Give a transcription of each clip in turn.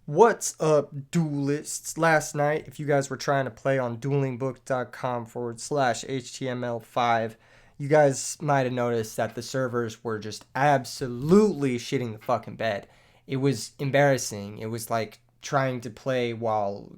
What's up, duelists? Last night, if you guys were trying to play on duelingbook.com/HTML5, you guys might have noticed that the servers were just absolutely shitting the fucking bed. It was embarrassing. It was like trying to play while,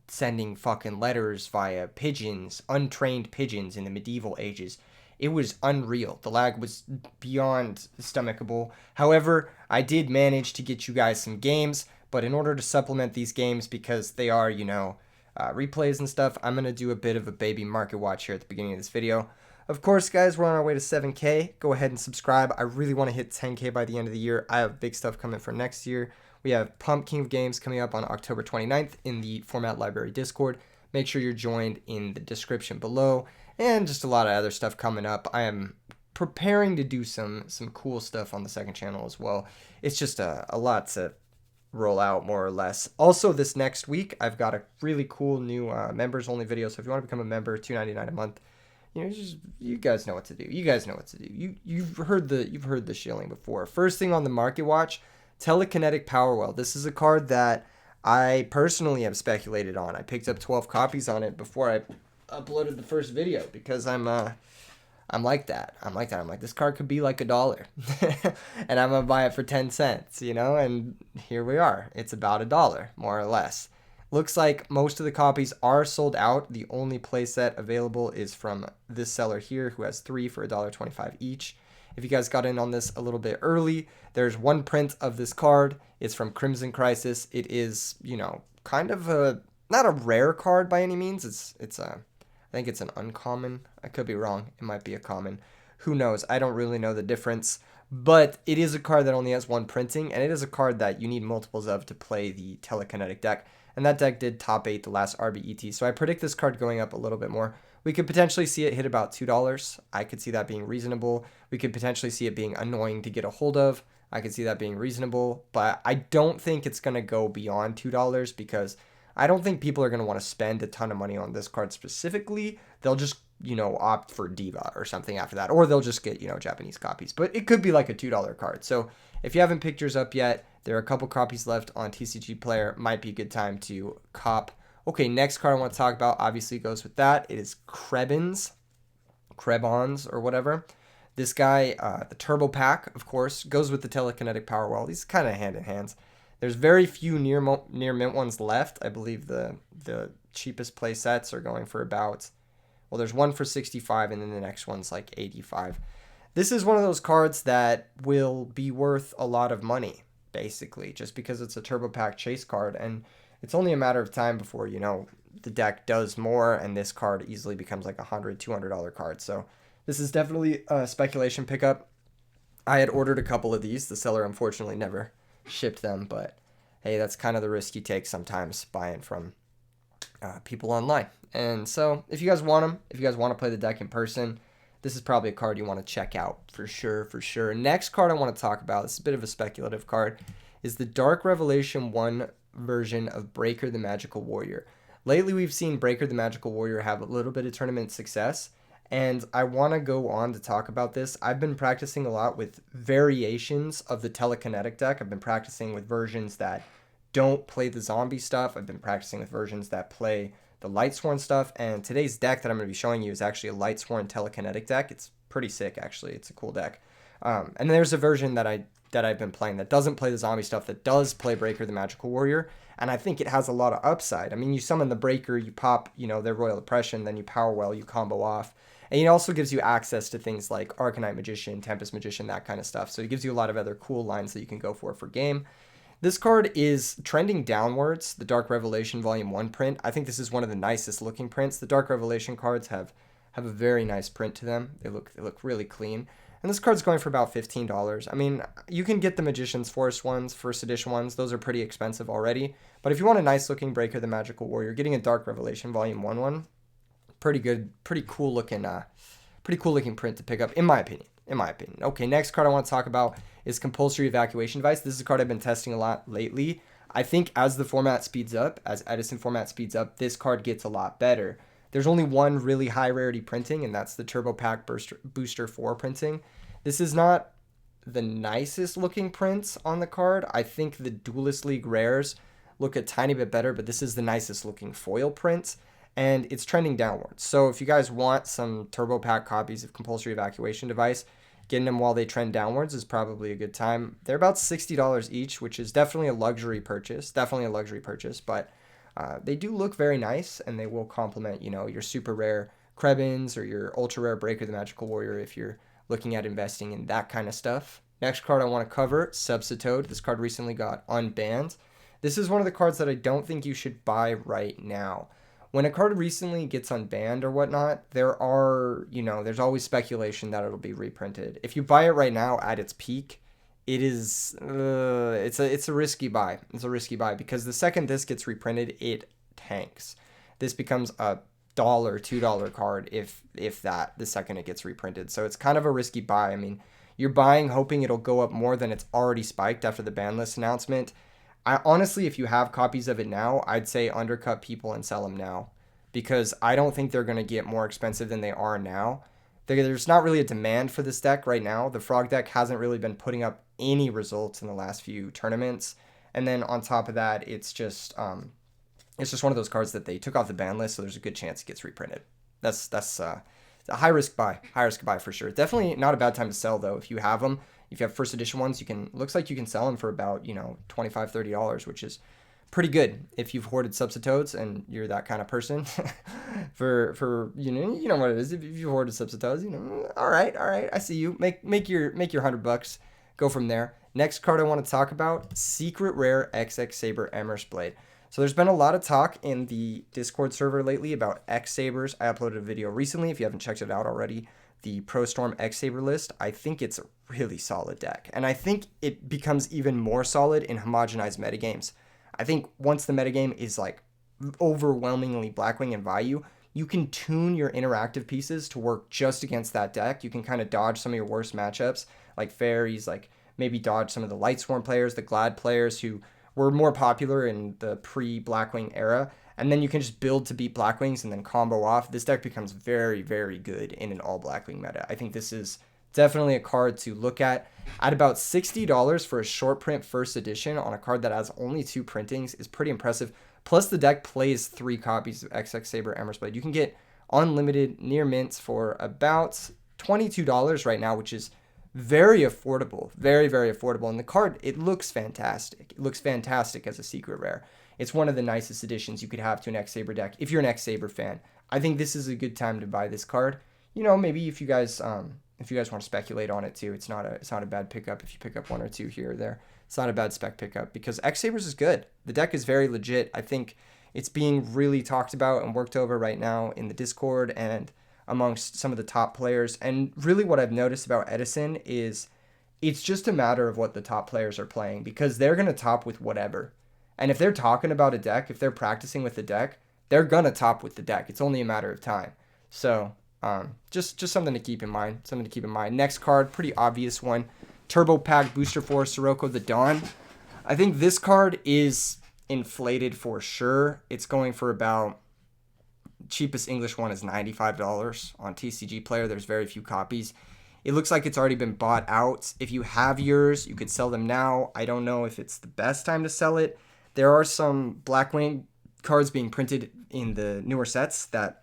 sending fucking letters via pigeons, untrained pigeons in the medieval ages. It was unreal. The lag was beyond stomachable. However, I did manage to get you guys some games. But in order to supplement these games, because they are, replays and stuff, I'm going to do a bit of a baby market watch here at the beginning of this video. Of course, guys, we're on our way to 7K. Go ahead and subscribe. I really want to hit 10K by the end of the year. I have big stuff coming for next year. We have Pumpkin of Games coming up on October 29th in the Format Library Discord. Make sure you're joined in the description below. And just a lot of other stuff coming up. I am preparing to do some cool stuff on the second channel as well. It's just a lot to roll out, more or less. Also, this next week I've got a really cool new members only video, so if you want to become a member, $2.99 a month. You guys know what to do. You've heard the shilling before. First thing on the market watch, Telekinetic Powerwell. This is a card that I personally have speculated on. I picked up 12 copies on it before I uploaded the first video because I'm like that. I'm like, this card could be like $1. And I'm going to buy it for 10 cents, and here we are. It's about $1, more or less. Looks like most of the copies are sold out. The only playset available is from this seller here who has 3 for $1.25 each. If you guys got in on this a little bit early, there's one print of this card. It's from Crimson Crisis. It is, kind of not a rare card by any means. I think it's an uncommon. I could be wrong. It might be a common. Who knows? I don't really know the difference. But it is a card that only has one printing, and it is a card that you need multiples of to play the telekinetic deck. And that deck did top 8 the last RBET. So I predict this card going up a little bit more. We could potentially see it hit about $2. I could see that being reasonable. We could potentially see it being annoying to get a hold of. I could see that being reasonable. But I don't think it's going to go beyond $2 because I don't think people are going to want to spend a ton of money on this card specifically. They'll just, opt for Diva or something after that. Or they'll just get, Japanese copies. But it could be like a $2 card. So if you haven't picked yours up yet, there are a couple copies left on TCG Player. Might be a good time to cop. Okay, next card I want to talk about obviously goes with that. It is Krebons or whatever. This guy, the Turbo Pack, of course, goes with the Telekinetic Powerwell. These kind of hand in hands. There's very few near mint ones left. I believe the cheapest play sets are going for about, well, there's one for 65 and then the next one's like 85. This is one of those cards that will be worth a lot of money, basically, just because it's a Turbo Pack chase card, and it's only a matter of time before, the deck does more and this card easily becomes like $100, $200 card. So this is definitely a speculation pickup. I had ordered a couple of these. The seller unfortunately never shipped them, but hey, that's kind of the risk you take sometimes buying from people online. And so if you guys want them, if you guys want to play the deck in person, this is probably a card you want to check out for sure. Next card I want to talk about, this is a bit of a speculative card, is the Dark Revelation 1 version of Breaker the Magical Warrior. Lately we've seen Breaker the Magical Warrior have a little bit of tournament success, and I want to go on to talk about this. I've been practicing a lot with variations of the telekinetic deck. I've been practicing with versions that don't play the zombie stuff. I've been practicing with versions that play the Lightsworn stuff. And today's deck that I'm going to be showing you is actually a Lightsworn telekinetic deck. It's pretty sick, actually. It's a cool deck. And there's a version that I've been playing that doesn't play the zombie stuff, that does play Breaker the Magical Warrior. And I think it has a lot of upside. I mean, you summon the Breaker, you pop, their Royal Oppression, then you Powerwell, you combo off. And it also gives you access to things like Arcanite Magician, Tempest Magician, that kind of stuff. So it gives you a lot of other cool lines that you can go for game. This card is trending downwards, the Dark Revelation Volume 1 print. I think this is one of the nicest looking prints. The Dark Revelation cards have a very nice print to them. They look really clean. And this card's going for about $15. I mean, you can get the Magician's Force ones, first edition ones. Those are pretty expensive already. But if you want a nice looking Breaker the Magical Warrior, getting a Dark Revelation Volume 1 one, pretty good, pretty cool looking print to pick up, in my opinion. Okay, next card I want to talk about is Compulsory Evacuation Device. This is a card I've been testing a lot lately. I think as the format speeds up, as Edison format speeds up, this card gets a lot better. There's only one really high rarity printing, and that's the Turbo Pack Booster 4 printing. This is not the nicest looking prints on the card. I think the Duelist League rares look a tiny bit better, but this is the nicest looking foil print, and it's trending downwards. So if you guys want some turbo pack copies of Compulsory Evacuation Device, getting them while they trend downwards is probably a good time. They're about $60 each, which is definitely a luxury purchase. Definitely a luxury purchase, but they do look very nice, and they will complement, your super rare Krebins or your ultra rare Breaker the Magical Warrior if you're looking at investing in that kind of stuff. Next card I want to cover, Subsitode. This card recently got unbanned. This is one of the cards that I don't think you should buy right now. When a card recently gets unbanned or whatnot, there's always speculation that it'll be reprinted. If you buy it right now at its peak, it's a risky buy. It's a risky buy because the second this gets reprinted, it tanks. This becomes a $2 card if that the second it gets reprinted. So it's kind of a risky buy. I mean, you're buying hoping it'll go up more than it's already spiked after the ban list announcement. I honestly, if you have copies of it now, I'd say undercut people and sell them now, because I don't think they're going to get more expensive than they are now. There's not really a demand for this deck right now. The Frog deck hasn't really been putting up any results in the last few tournaments. And then on top of that, it's just one of those cards that they took off the ban list, so there's a good chance it gets reprinted. That's a high risk buy for sure. Definitely not a bad time to sell though. If you have them, if you have first edition ones, looks like you can sell them for about $25-$30, which is pretty good if you've hoarded Subsitodes and you're that kind of person. for you know what it is. If you hoarded Subsitodes, all right, I see you. Make your $100, go from there. Next card I want to talk about, Secret Rare XX Saber Emmer's Blade. So there's been a lot of talk in the Discord server lately about X Sabers. I uploaded a video recently. If you haven't checked it out already, the Pro Storm X Saber list, I think it's a really solid deck. And I think it becomes even more solid in homogenized metagames. I think once the metagame is like overwhelmingly Blackwing and Vayu, you can tune your interactive pieces to work just against that deck. You can kind of dodge some of your worst matchups, like fairies, like maybe dodge some of the Lightsworn players, the Glad players who were more popular in the pre-Blackwing era, and then you can just build to beat Blackwings and then combo off. This deck becomes very, very good in an all Blackwing meta. I think this is definitely a card to look at about $60 for a short print first edition on a card that has only 2 printings is pretty impressive. Plus the deck plays 3 copies of XX Saber Emmer's Blade. You can get unlimited near mints for about $22 right now, which is very affordable, very, very affordable. And the card, it looks fantastic. It looks fantastic as a secret rare. It's one of the nicest additions you could have to an X Saber deck if you're an X Saber fan. I think this is a good time to buy this card. Maybe if you guys want to speculate on it too, it's not a bad pickup if you pick up 1 or 2 here or there. It's not a bad spec pickup because X Sabers is good. The deck is very legit. I think it's being really talked about and worked over right now in the Discord and amongst some of the top players. And really what I've noticed about Edison is it's just a matter of what the top players are playing, because they're going to top with whatever. And if they're talking about a deck, if they're practicing with the deck, they're going to top with the deck. It's only a matter of time. So just something to keep in mind. Next card, pretty obvious one. Turbo Pack Booster Force Sirocco the Dawn. I think this card is inflated for sure. It's going for about, cheapest English one is $95 on TCG Player. There's very few copies. It looks like it's already been bought out. If you have yours, you could sell them now. I don't know if it's the best time to sell it. There are some Blackwing cards being printed in the newer sets that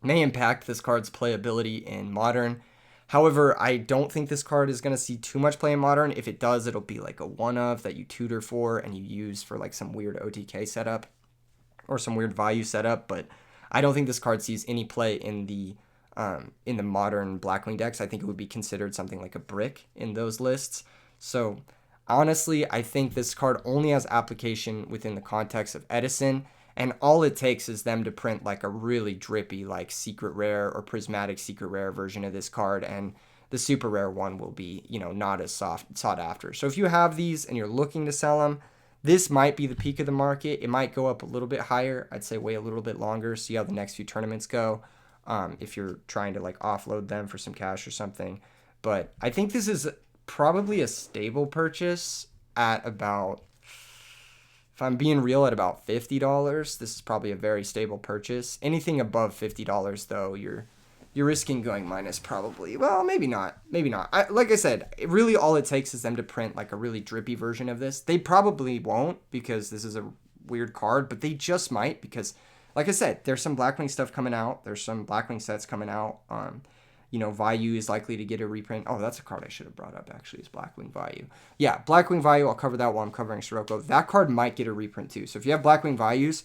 may impact this card's playability in Modern. However, I don't think this card is going to see too much play in Modern. If it does, it'll be like a one-of that you tutor for and you use for like some weird OTK setup or some weird value setup, but I don't think this card sees any play in the Modern Blackwing decks. I think it would be considered something like a brick in those lists. So honestly, I think this card only has application within the context of Edison, and all it takes is them to print like a really drippy like secret rare or prismatic secret rare version of this card, and the super rare one will be, not as sought after. So if you have these and you're looking to sell them, this might be the peak of the market. It might go up a little bit higher. I'd say wait a little bit longer, see how the next few tournaments go, if you're trying to like offload them for some cash or something. But I think this is probably a stable purchase at about, if I'm being real, at about $50. This is probably a very stable purchase. Anything above $50 though, you're risking going minus probably. Well, maybe not. Like I said, really all it takes is them to print like a really drippy version of this. They probably won't, because this is a weird card, but they just might because, like I said, there's some Blackwing stuff coming out. There's some Blackwing sets coming out. Vayu is likely to get a reprint. Oh, that's a card I should have brought up, actually, is Blackwing Vayu. Yeah, Blackwing Vayu, I'll cover that while I'm covering Sirocco. That card might get a reprint, too. So if you have Blackwing Vayus,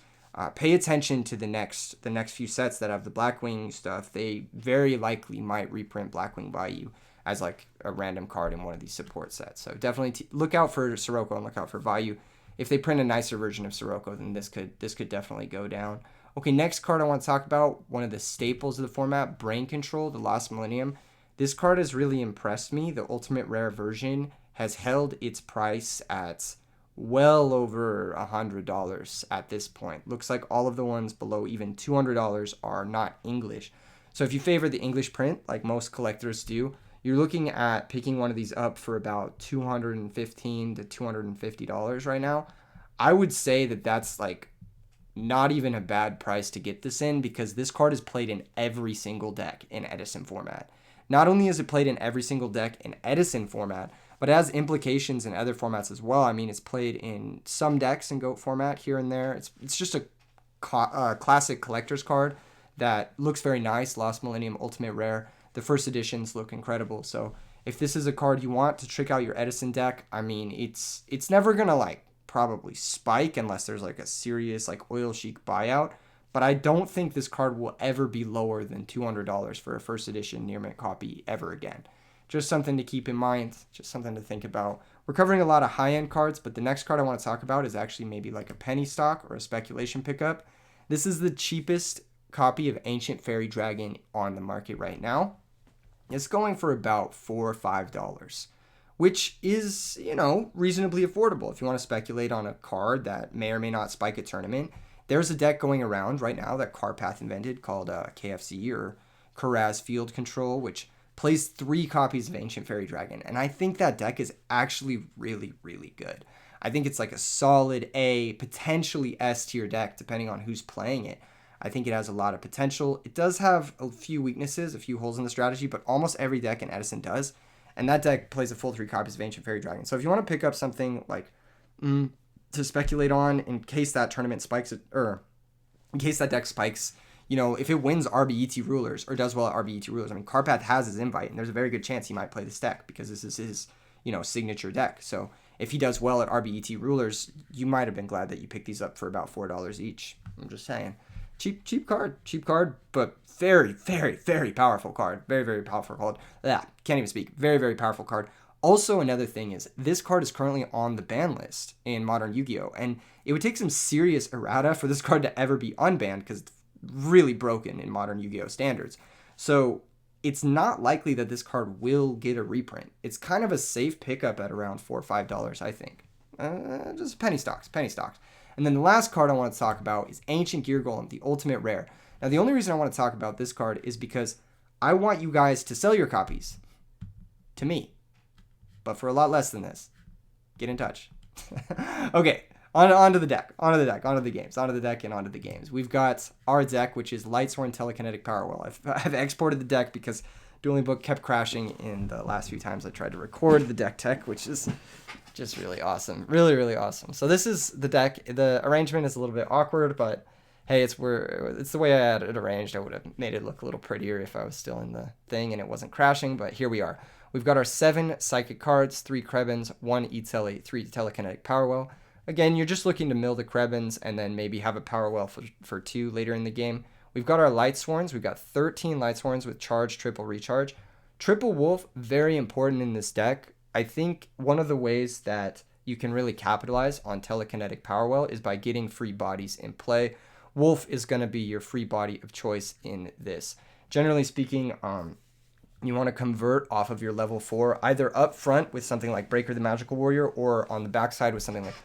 pay attention to the next few sets that have the Blackwing stuff. They very likely might reprint Blackwing Vayu as like a random card in one of these support sets. So definitely look out for Sirocco and look out for Vayu. If they print a nicer version of Sirocco, then this could definitely go down. Okay, next card I want to talk about, one of the staples of the format, Brain Control, the Lost Millennium. This card has really impressed me. The Ultimate Rare version has held its price at well over $100 at this point. Looks like all of the ones below even $200 are not English. So if you favor the English print, like most collectors do, you're looking at picking one of these up for about $215 to $250 right now. I would say that that's like not even a bad price to get this in, because this card is played in every single deck in Edison format. Not only is it played in every single deck in Edison format, but it has implications in other formats as well. I mean, it's played in some decks in GOAT format here and there. It's just a classic collector's card that looks very nice. Lost Millennium Ultimate Rare. The first editions look incredible. So if this is a card you want to trick out your Edison deck, I mean, it's never going to like probably spike unless there's like a serious like oil chic buyout. But I don't think this card will ever be lower than $200 for a first edition near mint copy ever again. Just something to keep in mind, just something to think about. We're covering a lot of high-end cards, but the next card I want to talk about is actually maybe like a penny stock or a speculation pickup. This is the cheapest copy of Ancient Fairy Dragon on the market right now. It's going for about $4 or $5, which is, reasonably affordable. If you want to speculate on a card that may or may not spike a tournament, there's a deck going around right now that Carpath invented called KFC, or Karaz Field Control, which plays 3 copies of Ancient Fairy Dragon. And I think that deck is actually really, really good. I think it's like a solid A, potentially S tier deck, depending on who's playing it. I think it has a lot of potential. It does have a few weaknesses, a few holes in the strategy, but almost every deck in Edison does. And that deck plays a full 3 copies of Ancient Fairy Dragon. So if you want to pick up something like to speculate on in case that tournament spikes, or in case that deck spikes, if it wins RBET Rulers or does well at RBET Rulers, I mean, Carpath has his invite, and there's a very good chance he might play this deck because this is his, signature deck. So if he does well at RBET Rulers, you might have been glad that you picked these up for about $4 each. I'm just saying. Cheap card, but very, very, very powerful card. Very, very powerful card. Can't even speak. Very, very powerful card. Also, another thing is this card is currently on the ban list in Modern Yu-Gi-Oh! And it would take some serious errata for this card to ever be unbanned because it's really broken in Modern Yu-Gi-Oh! Standards. So it's not likely that this card will get a reprint. It's kind of a safe pickup at around $4 or $5, I think. Just penny stocks. And then the last card I want to talk about is Ancient Gear Golem, the Ultimate Rare. Now, the only reason I want to talk about this card is because I want you guys to sell your copies to me, but for a lot less than this. Get in touch. Okay, on to the deck, onto the games. We've got our deck, which is Lightsworn Telekinetic Powerwell. I've exported the deck because Dueling Book kept crashing in the last few times I tried to record the deck tech, which is just really awesome. Really, really awesome. So this is the deck. The arrangement is a little bit awkward, but hey, it's the way I had it arranged. I would have made it look a little prettier if I was still in the thing and it wasn't crashing, but here we are. We've got our 7 Psychic cards, 3 Krebens, 1 E-Tele, 3 Telekinetic Powerwell. Again, you're just looking to mill the Krebens and then maybe have a Powerwell for 2 later in the game. We've got our Lightsworns. We've got 13 Lightsworns with charge, triple recharge. Triple Wolf, very important in this deck. I think one of the ways that you can really capitalize on Telekinetic Powerwell is by getting free bodies in play. Wolf is going to be your free body of choice in this. Generally speaking, you want to convert off of your level 4, either up front with something like Breaker the Magical Warrior, or on the backside with something like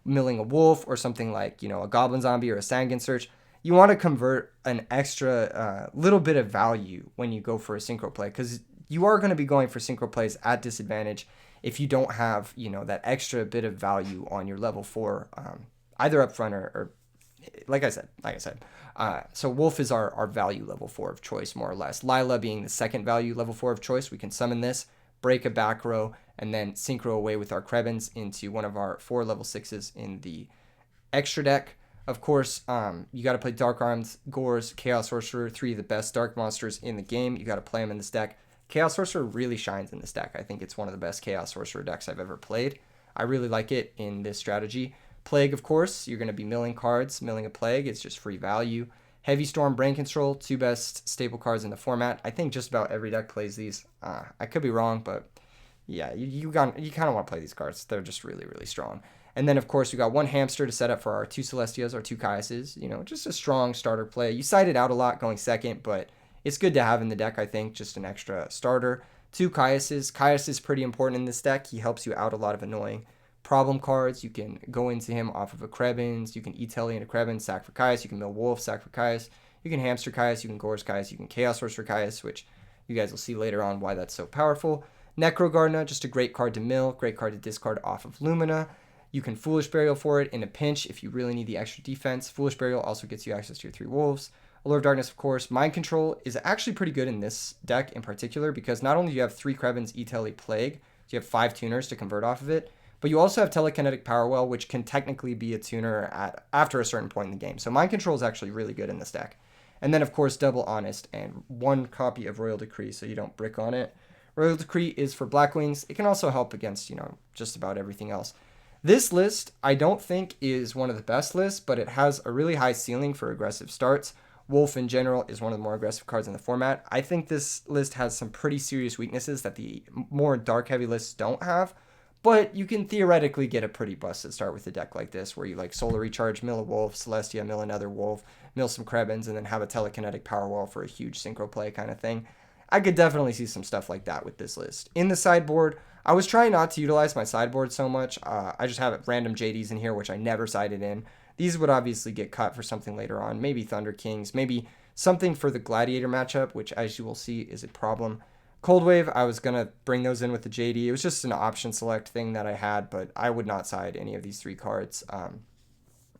Milling a Wolf, or something like, a Goblin Zombie or a Sanguine Search. You want to convert an extra little bit of value when you go for a synchro play, because you are going to be going for synchro plays at disadvantage if you don't have, that extra bit of value on your level 4, either up front or like I said. So Wolf is our value level 4 of choice, more or less. Lila being the second value level 4 of choice. We can summon this, break a back row, and then synchro away with our Krebens into one of our 4 level 6s in the Extra deck, of course, you got to play Dark Armed, Gores, Chaos Sorcerer, 3 of the best dark monsters in the game. You got to play them in this deck. Chaos Sorcerer really shines in this deck. I think it's one of the best Chaos Sorcerer decks I've ever played. I really like it in this strategy. Plague, of course, you're going to be milling cards. Milling a Plague, it's just free value. Heavy Storm, Brain Control, 2 best staple cards in the format. I think just about every deck plays these. I could be wrong, but yeah, you kind of want to play these cards. They're just really, really strong. And then, of course, we got 1 Hamster to set up for our 2 Celestias, our 2 Caiuses. Just a strong starter play. You side it out a lot going second, but it's good to have in the deck, I think, just an extra starter. 2 Caiuses. Caius is pretty important in this deck. He helps you out a lot of annoying problem cards. You can go into him off of a Krebins. You can E-Telly into Krebins, sack for Caius. You can mill Wolf, sack for Caius. You can Hamster Caius. You can Gores Caius. You can Chaos Sorcerer Caius, which you guys will see later on why that's so powerful. Necro Gardener, just a great card to mill, great card to discard off of Lumina. You can Foolish Burial for it in a pinch if you really need the extra defense. Foolish Burial also gets you access to your 3 Wolves. Allure of Darkness, of course. Mind Control is actually pretty good in this deck in particular because not only do you have 3 Krebins, E-Telly, Plague, so you have 5 tuners to convert off of it, but you also have Telekinetic Powerwell, which can technically be a tuner after a certain point in the game. So Mind Control is actually really good in this deck. And then, of course, Double Honest and 1 copy of Royal Decree so you don't brick on it. Royal Decree is for Blackwings. It can also help against, just about everything else. This list, I don't think, is one of the best lists, but it has a really high ceiling for aggressive starts. Wolf, in general, is one of the more aggressive cards in the format. I think this list has some pretty serious weaknesses that the more dark-heavy lists don't have, but you can theoretically get a pretty busted start with a deck like this, where you Solar Recharge, mill a Wolf, Celestia, mill another Wolf, mill some Krebins, and then have a Telekinetic Powerwall for a huge synchro play kind of thing. I could definitely see some stuff like that with this list. In the sideboard, I was trying not to utilize my sideboard so much. I just have random JDs in here, which I never sided in. These would obviously get cut for something later on. Maybe Thunder Kings, maybe something for the Gladiator matchup, which as you will see is a problem. Cold Wave, I was going to bring those in with the JD. It was just an option select thing that I had, but I would not side any of these 3 cards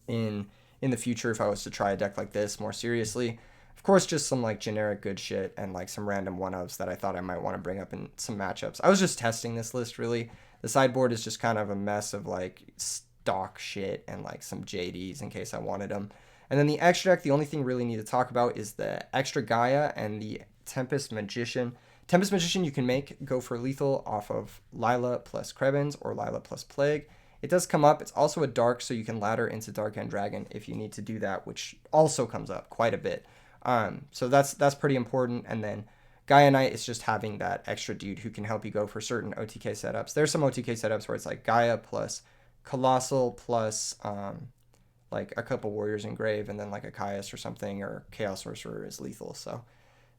in the future if I was to try a deck like this more seriously. Of course, just some generic good shit and some random one-ofs that I thought I might want to bring up in some matchups. I was just testing this list, really. The sideboard is just kind of a mess of stock shit and some JDs in case I wanted them. And then the extra deck, the only thing really need to talk about is the extra Gaia and the Tempest Magician. Tempest Magician you can go for lethal off of Lila plus Krebins or Lila plus Plague. It does come up. It's also a dark, so you can ladder into Dark End Dragon if you need to do that, which also comes up quite a bit. So that's pretty important. And then Gaia Knight is just having that extra dude who can help you go for certain OTK setups. There's some OTK setups where it's Gaia plus Colossal plus a couple Warriors Engrave and then a Caius or something, or Chaos Sorcerer is lethal. So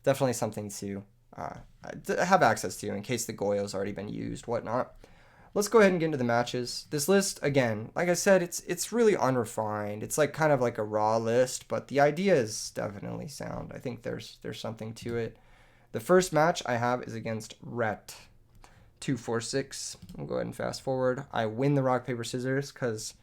definitely something to have access to in case the Goyo's already been used, whatnot. Let's go ahead and get into the matches. This list, again, like I said, it's really unrefined. It's kind of a raw list, but the idea is definitely sound. I think there's something to it. The first match I have is against Rhett 246. We'll go ahead and fast forward. I win the rock, paper, scissors because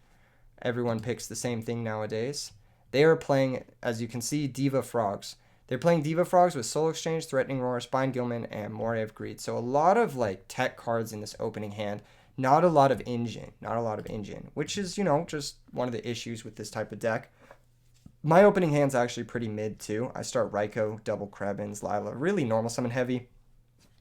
everyone picks the same thing nowadays. They are playing, as you can see, Diva Frogs. They're playing Diva Frogs with Soul Exchange, Threatening Roar, Spine Gilman, and Moray of Greed. So a lot of tech cards in this opening hand. Not a lot of engine, which is, just one of the issues with this type of deck. My opening hand's actually pretty mid, too. I start Raikou, double Krebins, Lila, really normal summon heavy.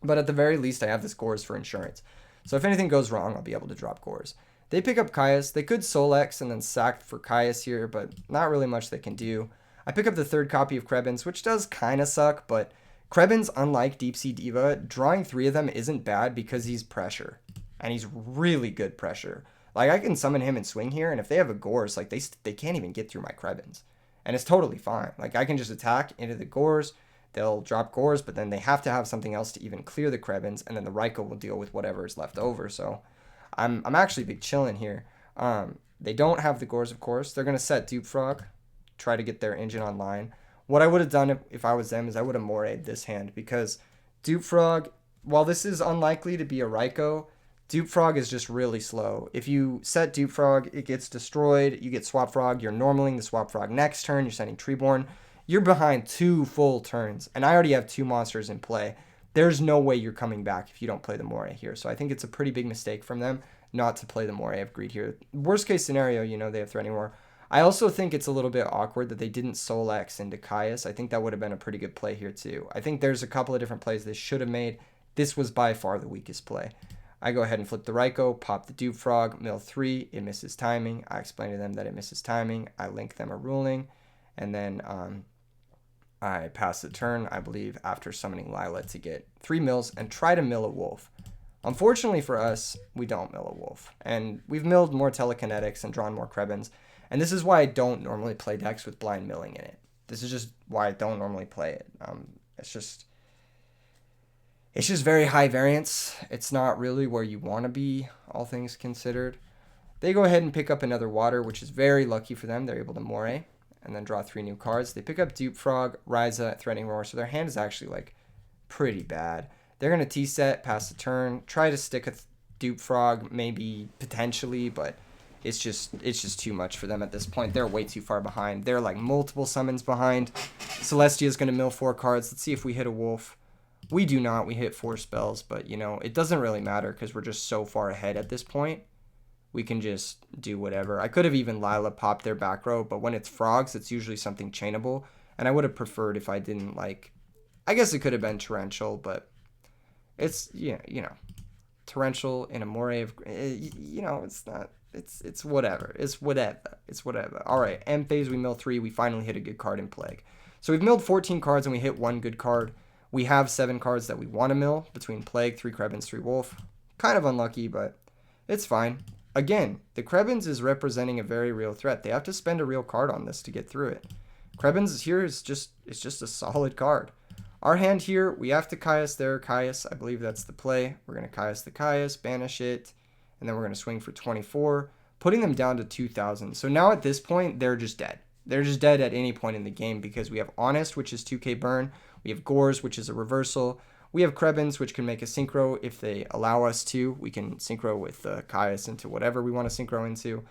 But at the very least, I have this Gores for insurance. So if anything goes wrong, I'll be able to drop Gores. They pick up Caius. They could Soul X and then sack for Caius here, but not really much they can do. I pick up the 3rd copy of Krebins, which does kind of suck, but Krebins, unlike Deep Sea Diva, drawing 3 of them isn't bad because he's pressure. And he's really good pressure. I can summon him and swing here, and if they have a Gores, they can't even get through my Krebins. And it's totally fine. I can just attack into the Gores, they'll drop Gores, but then they have to have something else to even clear the Krebins, and then the Raikou will deal with whatever is left over. So I'm actually big chillin' here. They don't have the Gores, of course. They're going to set Dupe Frog, try to get their engine online. What I would have done if I was them is I would have Morayed this hand, because Dupe Frog, while this is unlikely to be a Raikou, Dupe Frog is just really slow. If you set Dupe Frog, it gets destroyed. You get Swap Frog. You're normaling the Swap Frog next turn. You're sending Treeborn. You're behind 2 full turns. And I already have 2 monsters in play. There's no way you're coming back if you don't play the Moray here. So I think it's a pretty big mistake from them not to play the Moray of Greed here. Worst case scenario, they have Threatening Roar. I also think it's a little bit awkward that they didn't Soul X into Caius. I think that would have been a pretty good play here too. I think there's a couple of different plays they should have made. This was by far the weakest play. I go ahead and flip the Raikou, pop the Dupe Frog, mill 3, it misses timing. I explain to them that it misses timing. I link them a ruling, and then I pass the turn, I believe, after summoning Lila to get 3 mills and try to mill a wolf. Unfortunately for us, we don't mill a wolf. And we've milled more telekinetics and drawn more Krebins. And this is why I don't normally play decks with blind milling in it. This is just why I don't normally play it. It's just very high variance. It's not really where you want to be, all things considered. They go ahead and pick up another water, which is very lucky for them. They're able to Moray and then draw 3 new cards. They pick up Dupe Frog, Ryza, Threatening Roar, so their hand is actually like pretty bad. They're going to T-set, pass the turn, try to stick a Dupe Frog, maybe potentially, but it's just too much for them at this point. They're way too far behind. They're like multiple summons behind. Celestia's going to mill 4 cards. Let's see if we hit a wolf. We do not. We hit 4 spells, but, you know, it doesn't really matter because we're just so far ahead at this point. We can just do whatever. I could have even Lila popped their back row, but when it's frogs, it's usually something chainable, and I would have preferred if I didn't, like, I guess it could have been torrential, but it's, yeah, you know, torrential in a moray of, you know, it's not, it's whatever. It's whatever. All right, end phase, we mill 3. We finally hit a good card in Plague. So we've milled 14 cards, and we hit 1 good card. We have 7 cards that we want to mill between Plague, 3 Krebins, 3 Wolf. Kind of unlucky, but it's fine. Again, the Krebins is representing a very real threat. They have to spend a real card on this to get through it. Krebins here is just a solid card. Our hand here, we have to Caius their Caius. I believe that's the play. We're going to Caius the Caius, banish it, and then we're going to swing for 24, putting them down to 2,000. So now at this point, they're just dead. They're just dead at any point in the game because we have Honest, which is 2k burn. We have Gores, which is a reversal. We have Krebins, which can make a synchro if they allow us to. We can synchro with Caius into whatever we want to synchro into.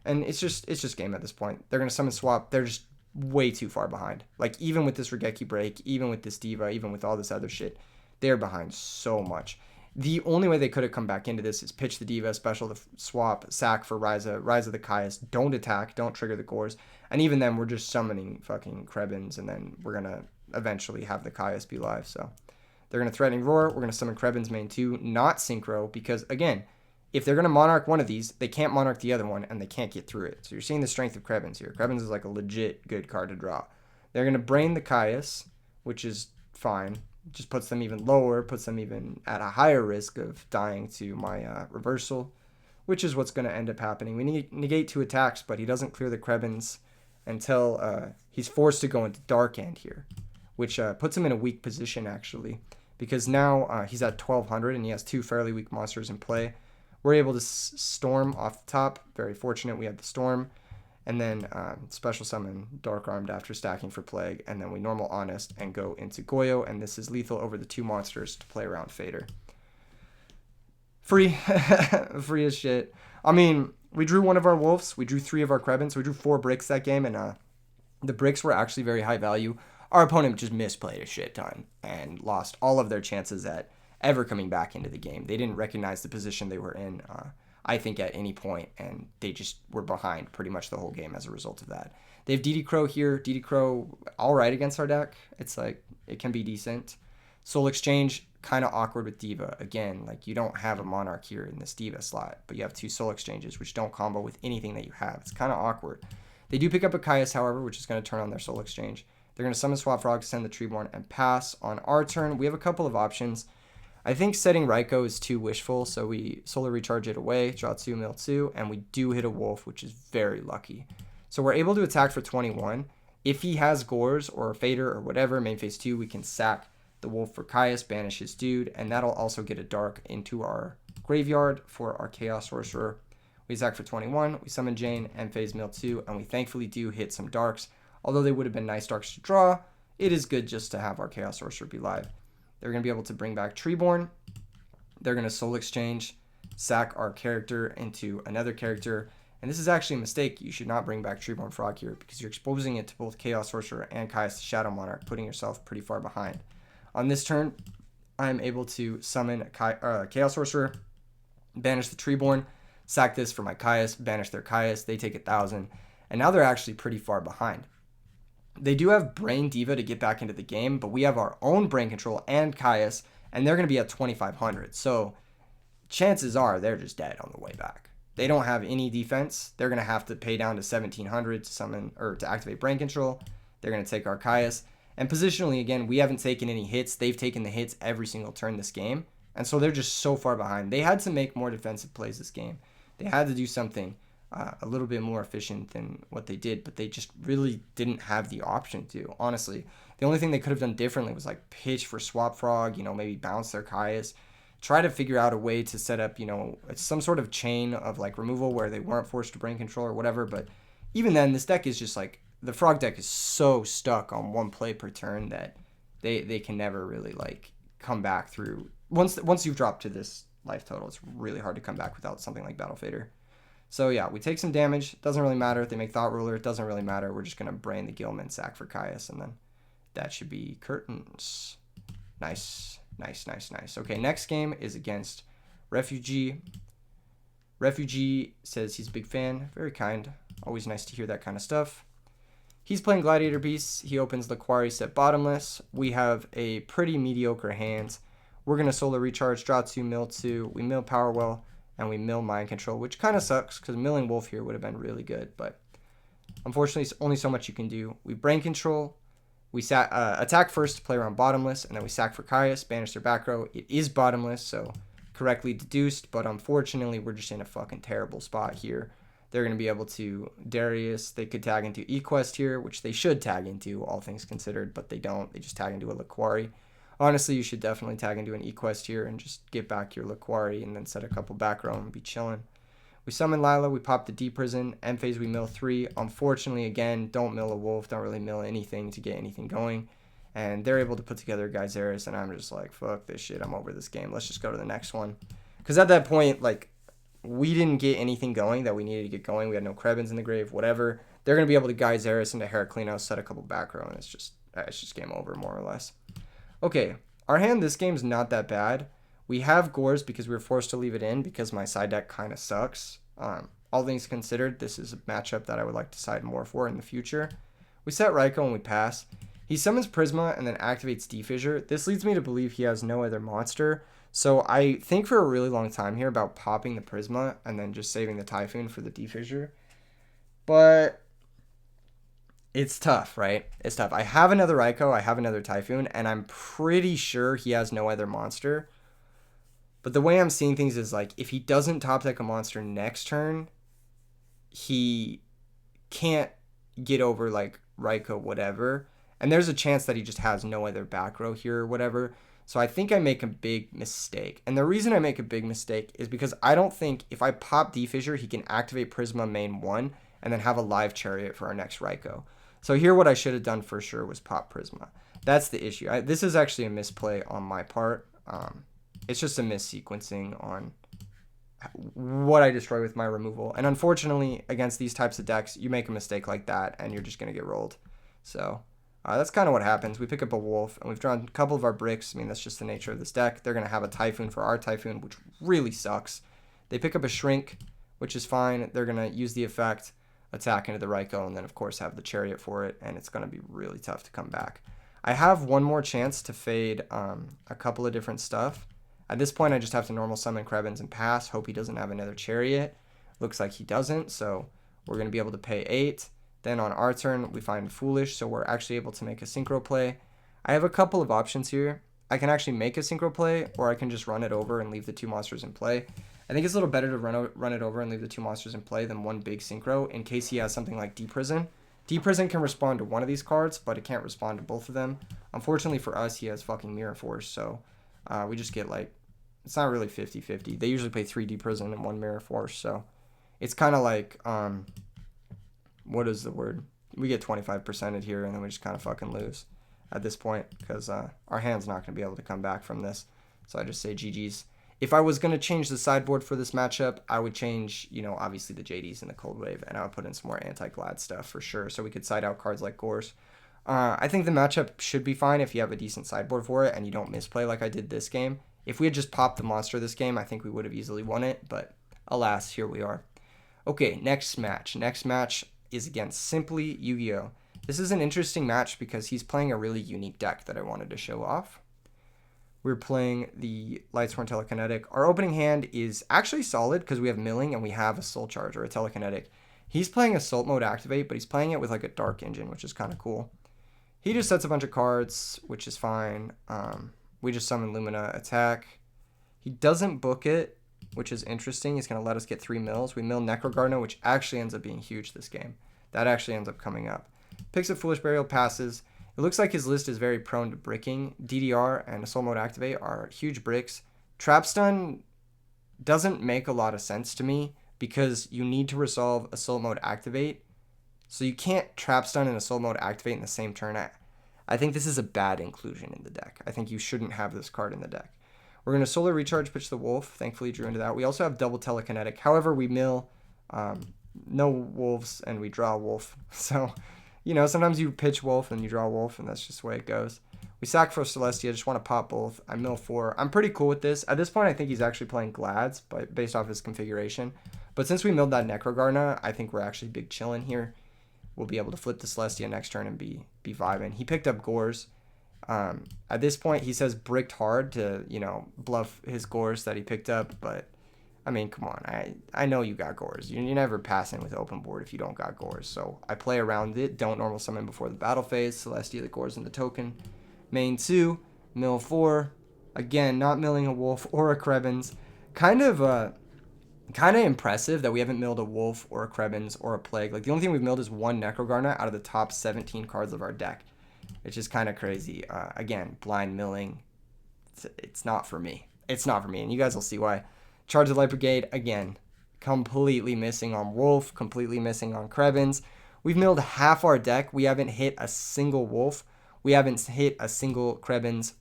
And it's just game at this point. They're going to summon swap. They're just way too far behind. Like, even with this Regeki break, even with this Diva, even with all this other shit, they're behind so much. The only way they could have come back into this is pitch the Diva, special the swap, sack for Ryza the Caius, don't attack, don't trigger the Gores. And even then, we're just summoning fucking Krebins, and then we're going to eventually have the Caius be live, so... They're going to Threatening Roar. We're going to summon Krebins main 2, not Synchro, because, again, if they're going to Monarch one of these, they can't Monarch the other one, and they can't get through it. So you're seeing the strength of Krebins here. Krebins is like a legit good card to draw. They're going to Brain the Caius, which is fine. Just puts them even lower, puts them even at a higher risk of dying to my reversal, which is what's going to end up happening. We negate 2 attacks, but he doesn't clear the Krebins until he's forced to go into Dark End here, which puts him in a weak position, actually. Because now he's at 1,200 and he has 2 fairly weak monsters in play. We're able to Storm off the top. Very fortunate we had the Storm. And then special summon Dark Armed after stacking for Plague. And then we normal Honest and go into Yugioh. And this is lethal over the 2 monsters to play around Fader. Free. Free as shit. I mean, we drew 1 of our Wolves. We drew 3 of our Krebins. So we drew 4 bricks that game. And the bricks were actually very high value. Our opponent just misplayed a shit ton and lost all of their chances at ever coming back into the game. They didn't recognize the position they were in, I think, at any point, and they just were behind pretty much the whole game as a result of that. They have DD Crow here. DD Crow, all right against our deck. It's like, it can be decent. Soul Exchange, kind of awkward with Diva. Again, like, you don't have a Monarch here in this Diva slot, but you have 2 Soul Exchanges, which don't combo with anything that you have. It's kind of awkward. They do pick up a Caius, however, which is going to turn on their Soul Exchange. They're going to summon Swap Frog, send the Treeborn, and pass. On our turn, we have a couple of options. I think setting Raikou is too wishful, so we Solar Recharge it away, draw 2, mill 2, and we do hit a Wolf, which is very lucky. So we're able to attack for 21. If he has Gores or Fader or whatever, main phase 2, we can sack the Wolf for Caius, banish his dude, and that'll also get a Dark into our graveyard for our Chaos Sorcerer. We attack for 21, we summon Jane, end phase mill 2, and we thankfully do hit some Darks. Although they would have been nice Darks to draw, it is good just to have our Chaos Sorcerer be live. They're going to be able to bring back Treeborn. They're going to Soul Exchange, sack our character into another character. And this is actually a mistake. You should not bring back Treeborn Frog here because you're exposing it to both Chaos Sorcerer and Caius the Shadow Monarch, putting yourself pretty far behind. On this turn, I'm able to summon Chaos Sorcerer, banish the Treeborn, sack this for my Caius, banish their Caius. They take 1,000. and now they're actually pretty far behind. They do have Brain Diva to get back into the game, but we have our own Brain Control and Caius, and they're going to be at 2,500. So chances are they're just dead on the way back. They don't have any defense. They're going to have to pay down to 1,700 to summon or to activate Brain Control. They're going to take our Caius. And positionally, again, we haven't taken any hits. They've taken the hits every single turn this game. And so they're just so far behind. They had to make more defensive plays this game. They had to do something a little bit more efficient than what they did, but they just really didn't have the option to, honestly. The only thing they could have done differently was like pitch for Swap Frog, maybe bounce their Caius. Try to figure out a way to set up, some sort of chain of like removal where they weren't forced to Brain Control or whatever. But even then, this deck is just like, the Frog deck is so stuck on one play per turn that they can never really like come back through. Once you've dropped to this life total, it's really hard to come back without something like Battle Fader. So yeah, we take some damage. Doesn't really matter if they make Thought Ruler. It doesn't really matter. We're just going to Brain the Gilman, sack for Caius, and then that should be curtains. Nice. Okay, next game is against Refugee. Refugee says he's a big fan. Very kind. Always nice to hear that kind of stuff. He's playing Gladiator Beasts. He opens the Quarry set bottomless. We have a pretty mediocre hand. We're going to Solar Recharge, draw 2, mill 2. We mill Powerwell, and we mill Mind Control, which kind of sucks because milling Wolf here would have been really good. But unfortunately, it's only so much you can do. We Brain Control. We attack first to play around bottomless, and then we sack for Caius, banish their back row. It is bottomless, so correctly deduced, but unfortunately, we're just in a fucking terrible spot here. They're going to be able to Darius. They could tag into eQuest here, which they should tag into, all things considered, but they don't. They just tag into a Laquari. Honestly, you should definitely tag into an eQuest here and just get back your Laquari and then set a couple back row and be chilling. We summon Lila, we pop the Deep Prison, end phase we mill 3. Unfortunately, again, don't mill a Wolf, don't really mill anything to get anything going. And they're able to put together Geyseris, and I'm just like, fuck this shit, I'm over this game. Let's just go to the next one. Because at that point, like, we didn't get anything going that we needed to get going. We had no Krebins in the grave, whatever. They're going to be able to Geyseris into Heraclinos, set a couple back row, and it's just game over, more or less. Okay, our hand this game's not that bad. We have Gores because we were forced to leave it in because my side deck kind of sucks. All things considered, this is a matchup that I would like to side more for in the future. We set Raikou and we pass. He summons Prisma and then activates Defissure. This leads me to believe he has no other monster. So I think for a really long time here about popping the Prisma and then just saving the Typhoon for the Defissure. But it's tough, right? It's tough. I have another Raikou, I have another Typhoon, and I'm pretty sure he has no other monster. But the way I'm seeing things is like, if he doesn't top deck a monster next turn, he can't get over like Raikou, whatever. And there's a chance that he just has no other back row here or whatever. So I think I make a big mistake. And the reason I make a big mistake is because I don't think if I pop Defissure, he can activate Prisma main 1 and then have a live Chariot for our next Raikou. So here what I should have done for sure was pop Prisma. That's the issue. This is actually a misplay on my part. It's just a missequencing on what I destroy with my removal. And unfortunately, against these types of decks, you make a mistake like that, and you're just going to get rolled. So that's kind of what happens. We pick up a Wolf, and we've drawn a couple of our bricks. I mean, that's just the nature of this deck. They're going to have a Typhoon for our Typhoon, which really sucks. They pick up a Shrink, which is fine. They're going to use the effect, attack into the Raikou, and then, of course, have the Chariot for it, and it's going to be really tough to come back. I have one more chance to fade a couple of different stuff. At this point, I just have to normal summon Krebins and pass. Hope he doesn't have another Chariot. Looks like he doesn't, so we're going to be able to pay 8. Then on our turn, we find Foolish, so we're actually able to make a Synchro play. I have a couple of options here. I can actually make a Synchro play, or I can just run it over and leave the 2 monsters in play. I think it's a little better to run it over and leave the 2 monsters in play than one big Synchro in case he has something like Deep Prison. Deep Prison can respond to one of these cards, but it can't respond to both of them. Unfortunately for us, he has fucking Mirror Force, so we just get like, it's not really 50-50. They usually play 3 Deep Prison and 1 Mirror Force, so it's kind of like, what is the word? We get 25%ed here, and then we just kind of fucking lose at this point because our hand's not going to be able to come back from this. So I just say GG's. If I was going to change the sideboard for this matchup, I would change, obviously the JDs and the Cold Wave, and I would put in some more anti-Glad stuff for sure, so we could side out cards like Gores. I think the matchup should be fine if you have a decent sideboard for it and you don't misplay like I did this game. If we had just popped the monster this game, I think we would have easily won it, but alas, here we are. Okay, next match. Next match is against Simply Yu-Gi-Oh! This is an interesting match because he's playing a really unique deck that I wanted to show off. We're playing the Lightsworn Telekinetic. Our opening hand is actually solid because we have milling and we have a Soul Charge or a Telekinetic. He's playing Assault Mode Activate, but he's playing it with like a Dark Engine, which is kind of cool. He just sets a bunch of cards, which is fine. We just summon Lumina attack. He doesn't book it, which is interesting. He's going to let us get 3 mills. We mill Necrogardener, which actually ends up being huge this game. That actually ends up coming up. Picks up Foolish Burial, passes. It looks like his list is very prone to bricking. DDR and Assault Mode Activate are huge bricks. Trap Stun doesn't make a lot of sense to me because you need to resolve Assault Mode Activate. So you can't Trap Stun and Assault Mode Activate in the same turn. I think this is a bad inclusion in the deck. I think you shouldn't have this card in the deck. We're going to Solar Recharge, pitch the Wolf. Thankfully, drew into that. We also have double Telekinetic. However, we mill no wolves and we draw a wolf. So, sometimes you pitch wolf and you draw wolf, and that's just the way it goes. We sack for Celestia. Just want to pop both. I mill 4. I'm pretty cool with this. At this point, I think he's actually playing Glads, but based off his configuration. But since we milled that Necrogardener, I think we're actually big chilling here. We'll be able to flip the Celestia next turn and be vibing. He picked up Gores. At this point, he says bricked hard to, bluff his Gores that he picked up. But, I mean, come on. I know you got Gores. You never pass in with open board if you don't got Gores. So I play around it. Don't normal summon before the battle phase. Celestia, the Gores, and the token. Main 2, mill 4. Again, not milling a Wolf or a Krebens. Kind of impressive that we haven't milled a Wolf or a Krebens or a Plague. Like, the only thing we've milled is 1 Necrogardener out of the top 17 cards of our deck. It's just kind of crazy. Again, blind milling. It's not for me. It's not for me. And you guys will see why. Charge the Light Brigade. Again, completely missing on Wolf. Completely missing on Krebens. We've milled half our deck. We haven't hit a single Wolf. We haven't hit a single Krebens.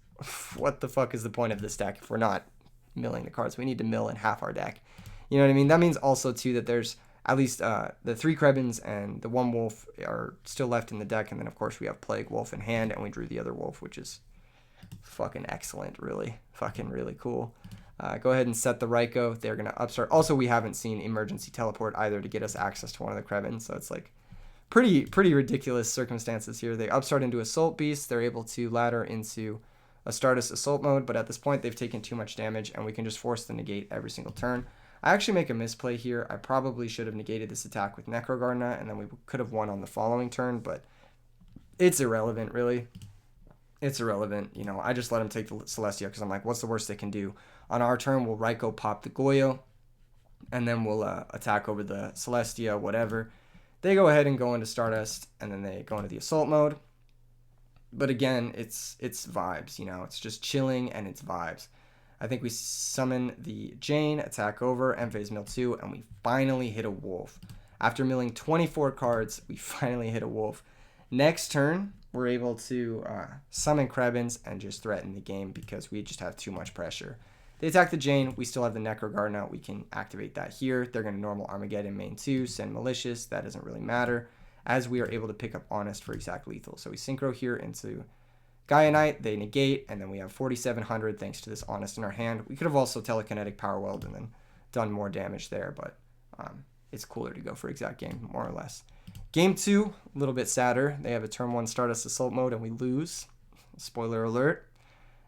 What the fuck is the point of this deck if we're not milling the cards? We need to mill in half our deck. You know what I mean? That means also, too, that there's at least the 3 Krebens and the 1 Wolf are still left in the deck. And then, of course, we have Plague Wolf in hand, and we drew the other Wolf, which is fucking excellent, really. Fucking really cool. Go ahead and set the Raikou. They're going to upstart. Also, we haven't seen Emergency Teleport either to get us access to one of the Krebens, so it's like pretty ridiculous circumstances here. They upstart into Assault Beast. They're able to ladder into a Stardust Assault mode, but at this point, they've taken too much damage, and we can just force the negate every single turn. I actually make a misplay here. I probably should have negated this attack with Necrogardener, and then we could have won on the following turn, but it's irrelevant, really. It's irrelevant. I just let him take the Celestia because I'm like, what's the worst they can do? On our turn, we'll Raikou pop the Goyo, and then we'll attack over the Celestia, whatever. They go ahead and go into Stardust, and then they go into the Assault mode. But again, it's vibes, It's just chilling, and it's vibes. I think we summon the Jane, attack over, Emphase mill 2, and we finally hit a Wolf. After milling 24 cards, we finally hit a Wolf. Next turn, we're able to summon Krebens and just threaten the game because we just have too much pressure. They attack the Jane. We still have the Necrogardener. We can activate that here. They're going to normal Armageddon main 2, send Malicious. That doesn't really matter as we are able to pick up Honest for exact lethal. So we synchro here into Gaia Knight, they negate, and then we have 4,700 thanks to this Honest in our hand. We could have also Telekinetic Power Weld and then done more damage there, but it's cooler to go for exact game, more or less. Game 2, a little bit sadder. They have a turn 1 Stardust Assault mode, and we lose. Spoiler alert.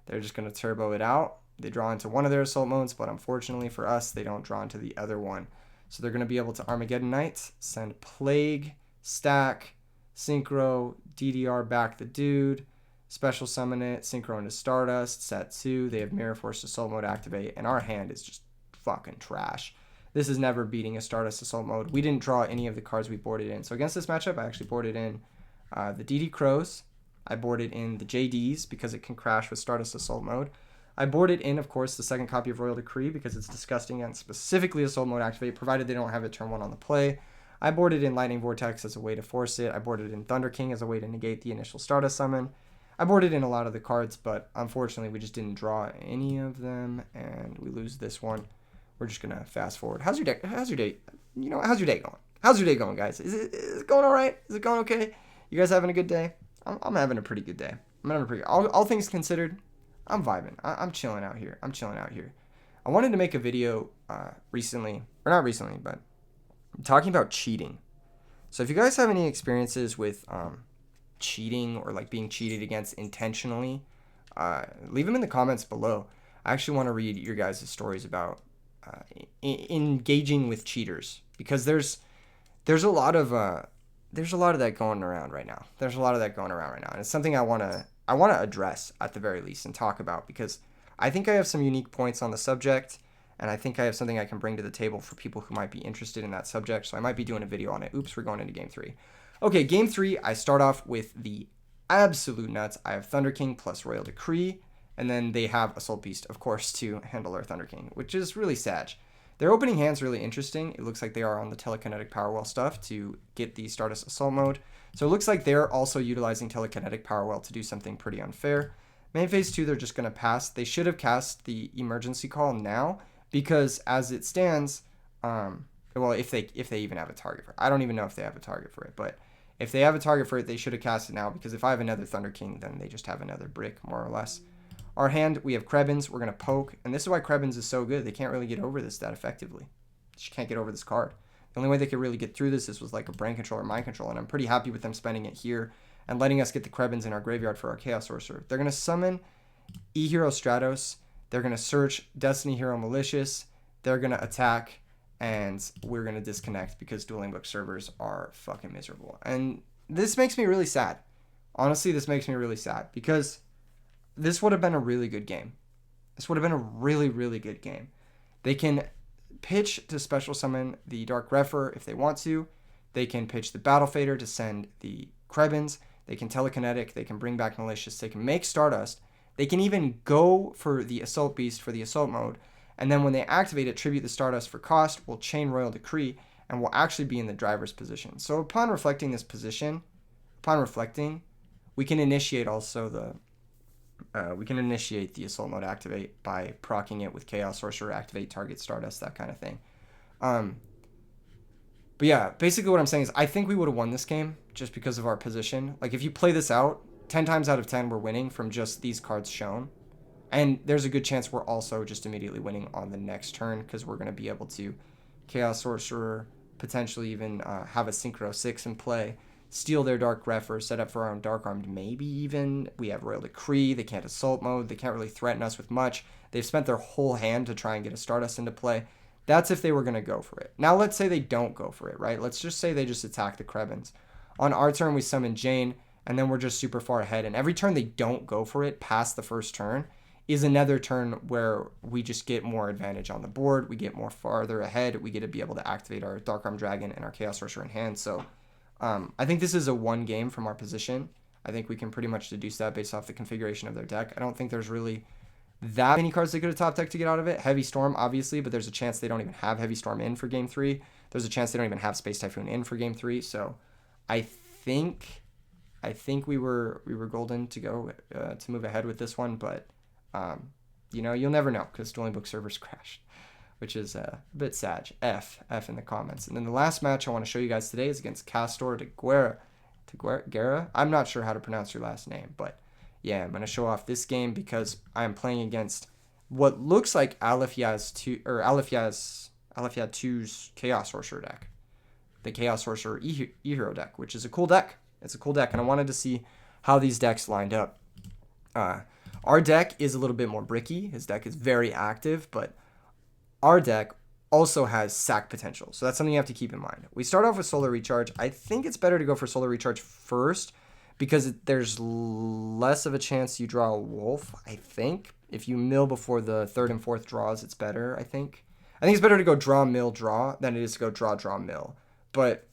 They're just going to turbo it out. They draw into one of their Assault modes, but unfortunately for us, they don't draw into the other one. So they're going to be able to Armageddon Knight, send Plague, stack, synchro, DDR back the dude, special summon it, synchro into Stardust, set 2. They have Mirror Force Assault mode activate, and our hand is just fucking trash. This is never beating a Stardust Assault mode. We didn't draw any of the cards we boarded in. So against this matchup, I actually boarded in the DD Crows. I boarded in the JDs because it can crash with Stardust Assault mode. I boarded in, of course, the second copy of Royal Decree because it's disgusting and specifically Assault mode activate, provided they don't have it turn 1 on the play. I boarded in Lightning Vortex as a way to force it. I boarded in Thunder King as a way to negate the initial Stardust summon. I boarded in a lot of the cards, but unfortunately we just didn't draw any of them, and we lose this one. We're just gonna fast forward. How's your day? How's your day? How's your day going? How's your day going, guys? Is it going all right? Is it going okay? You guys having a good day? I'm having a pretty good day. I'm having a pretty. All things considered, I'm vibing. I'm chilling out here. I wanted to make a video recently, or not recently, but talking about cheating. So if you guys have any experiences with cheating or like being cheated against intentionally, leave them in the comments below. I actually want to read your guys' stories about engaging with cheaters, because there's a lot of that going around right now. And it's something I want to address at the very least and talk about, because I think I have some unique points on the subject, and I think I have something I can bring to the table for people who might be interested in that subject. So I might be doing a video on it. Oops, we're going into game 3. Okay, game 3, I start off with the absolute nuts. I have Thunder King plus Royal Decree, and then they have Assault Beast, of course, to handle our Thunder King, which is really sad. Their opening hand's really interesting. It looks like they are on the telekinetic power well stuff to get the Stardust Assault mode. So it looks like they're also utilizing telekinetic power well to do something pretty unfair. Main phase 2, they're just going to pass. They should have cast the emergency call now, because as it stands, well, if they even have a target for it. I don't even know if they have a target for it, but if they have a target for it, they should have cast it now, because if I have another Thunder King, then they just have another brick, more or less. Our hand, we have Krebins. We're going to poke, and this is why Krebins is so good. They can't really get over this that effectively. Just can't get over this card. The only way they could really get through this was like a Brain Control or Mind Control, and I'm pretty happy with them spending it here and letting us get the Krebins in our graveyard for our Chaos Sorcerer. They're going to summon E-Hero Stratos. They're going to search Destiny Hero Malicious. They're going to attack, and we're going to disconnect because Dueling Book servers are fucking miserable. And this makes me really sad. Honestly, this makes me really sad, because this would have been a really good game. This would have been a really, really good game. They can pitch to special summon the Dark Refer if they want to. They can pitch the Battle Fader to send the Krebins. They can telekinetic. They can bring back Malicious. They can make Stardust. They can even go for the Assault Beast for the Assault mode. And then when they activate it, tribute the Stardust for cost, will chain Royal Decree, and will actually be in the driver's position. So upon reflecting this position, we can initiate also the Assault mode activate by proccing it with Chaos Sorcerer, activate target Stardust, that kind of thing. But yeah, basically what I'm saying is I think we would have won this game just because of our position. Like, if you play this out, 10 times out of 10 we're winning from just these cards shown. And there's a good chance we're also just immediately winning on the next turn, because we're going to be able to Chaos Sorcerer, potentially even have a Synchro 6 in play, steal their Dark Refer, set up for our own Dark Armed, maybe even. We have Royal Decree. They can't Assault mode. They can't really threaten us with much. They've spent their whole hand to try and get a Stardust into play. That's if they were going to go for it. Now, let's say they don't go for it, right? Let's just say they just attack the Krebins. On our turn, we summon Jane, and then we're just super far ahead. And every turn they don't go for it past the first turn is another turn where we just get more advantage on the board. We get more farther ahead. We get to be able to activate our Dark Armed Dragon and our Chaos Sorcerer in hand. So I think this is a one game from our position. I think we can pretty much deduce that based off the configuration of their deck. I don't think there's really that many cards they could have top decked to get out of it. Heavy Storm, obviously, but there's a chance they don't even have Heavy Storm in for game 3. There's a chance they don't even have Space Typhoon in for game 3. So I think we were golden to go to move ahead with this one, but you'll never know, because Dueling Book servers crashed, which is a bit sad. F in the comments. And then the last match I want to show you guys today is against Castor de Guerra. I'm not sure how to pronounce your last name, but yeah, I'm going to show off this game because I'm playing against what looks like Alefiaz 2's Chaos Sorcerer deck. The Chaos Sorcerer E-Hero deck, which is a cool deck. It's a cool deck, and I wanted to see how these decks lined up. Our deck is a little bit more bricky. His deck is very active, but our deck also has sack potential. So that's something you have to keep in mind. We start off with Solar Recharge. I think it's better to go for Solar Recharge first, because there's less of a chance you draw a wolf, I think. If you mill before the third and fourth draws, it's better, I think. I think it's better to go draw, mill, draw than it is to go draw, draw, mill. But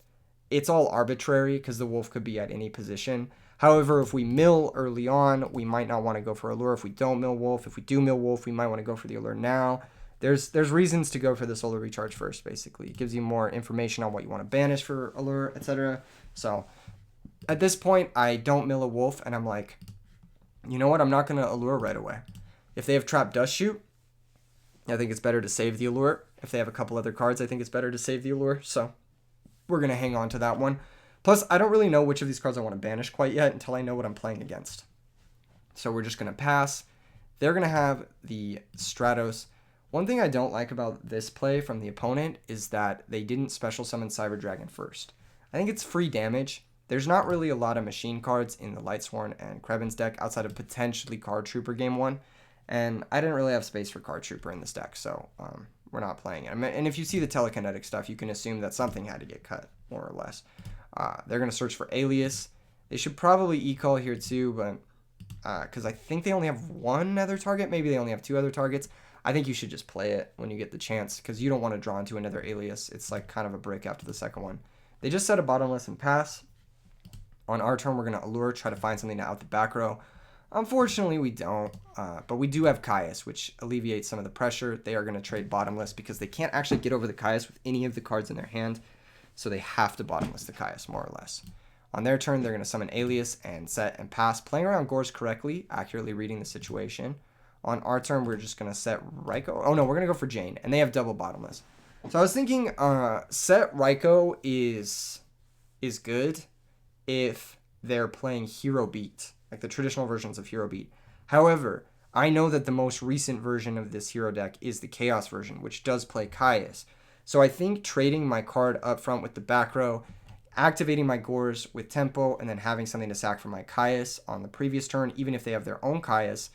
it's all arbitrary because the wolf could be at any position. However, if we mill early on, we might not want to go for Allure. If we don't mill wolf, if we do mill wolf, we might want to go for the Allure now. There's reasons to go for the Solar Recharge first, basically. It gives you more information on what you want to banish for Allure, etc. So at this point, I don't mill a wolf, and I'm like, you know what? I'm not going to Allure right away. If they have Trap Dust Shoot, I think it's better to save the Allure. If they have a couple other cards, I think it's better to save the Allure. So we're going to hang on to that one. Plus, I don't really know which of these cards I want to banish quite yet until I know what I'm playing against. So we're just going to pass. They're going to have the Stratos. One thing I don't like about this play from the opponent is that they didn't special summon Cyber Dragon first. I think it's free damage. There's not really a lot of machine cards in the Lightsworn and Kreben's deck outside of potentially Card Trooper game 1. And I didn't really have space for Card Trooper in this deck, so we're not playing it. And if you see the telekinetic stuff, you can assume that something had to get cut, more or less. They're going to search for Alias. They should probably e-call here too, but because I think they only have one other target. Maybe they only have 2 other targets. I think you should just play it when you get the chance because you don't want to draw into another Alias. It's like kind of a break after the second one. They just set a bottomless and pass. On our turn, we're going to Allure, try to find something to out the back row. Unfortunately, we don't, but we do have Caius, which alleviates some of the pressure. They are going to trade bottomless because they can't actually get over the Caius with any of the cards in their hand, so they have to bottomless the Caius, more or less. On their turn, they're going to summon Alias and set and pass, playing around Gores correctly, accurately reading the situation. On our turn, we're just going to set Raikou. Oh, no, we're going to go for Jane, and they have double bottomless. So I was thinking set Raikou is good if they're playing Hero Beat, like the traditional versions of Hero Beat. However, I know that the most recent version of this hero deck is the Chaos version, which does play Caius. So I think trading my card up front with the back row, activating my Gores with tempo, and then having something to sack for my Caius on the previous turn, even if they have their own Caius,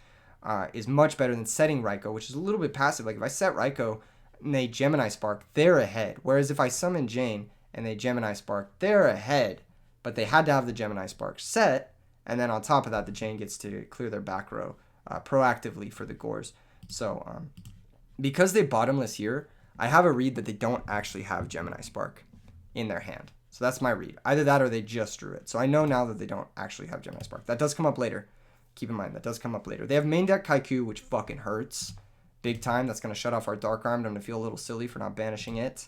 is much better than setting Raikou, which is a little bit passive. Like if I set Raikou and they Gemini Spark, they're ahead. Whereas if I summon Jane and they Gemini Spark, they're ahead. But they had to have the Gemini Spark set, and then on top of that, the Jane gets to clear their back row proactively for the Gores. So because they bottomless here, I have a read that they don't actually have Gemini Spark in their hand. So that's my read. Either that or they just drew it. So I know now that they don't actually have Gemini Spark. That does come up later. Keep in mind, that does come up later. They have main deck Kaiku, which fucking hurts big time. That's going to shut off our Dark Arm. I'm going to feel a little silly for not banishing it.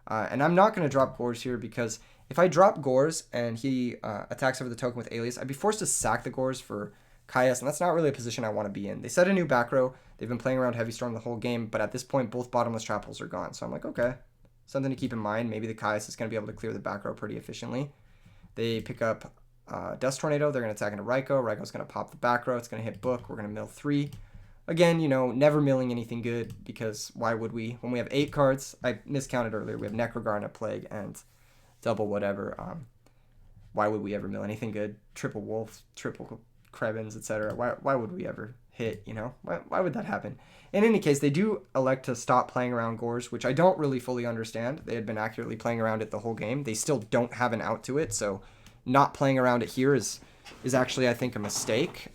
And I'm not going to drop Gores here because if I drop Gores and he attacks over the token with Alias, I'd be forced to sack the Gores for Caius, and that's not really a position I want to be in. They set a new back row. They've been playing around Heavy Storm the whole game, but at this point, both bottomless trap holes are gone. So I'm like, okay, something to keep in mind. Maybe the Caius is going to be able to clear the back row pretty efficiently. They pick up Dust Tornado. They're going to attack into Raikou. Raikou's going to pop the back row. It's going to hit Book. We're going to mill 3. Again, never milling anything good because why would we? When we have 8 cards, I miscounted earlier. We have Necrogar and a Plague and double whatever. Why would we ever mill anything good? Triple Wolf, triple Krebens, etc. Why would we ever hit, Why would that happen? In any case, they do elect to stop playing around Gores, which I don't really fully understand. They had been accurately playing around it the whole game. They still don't have an out to it, so not playing around it here is actually, I think, a mistake.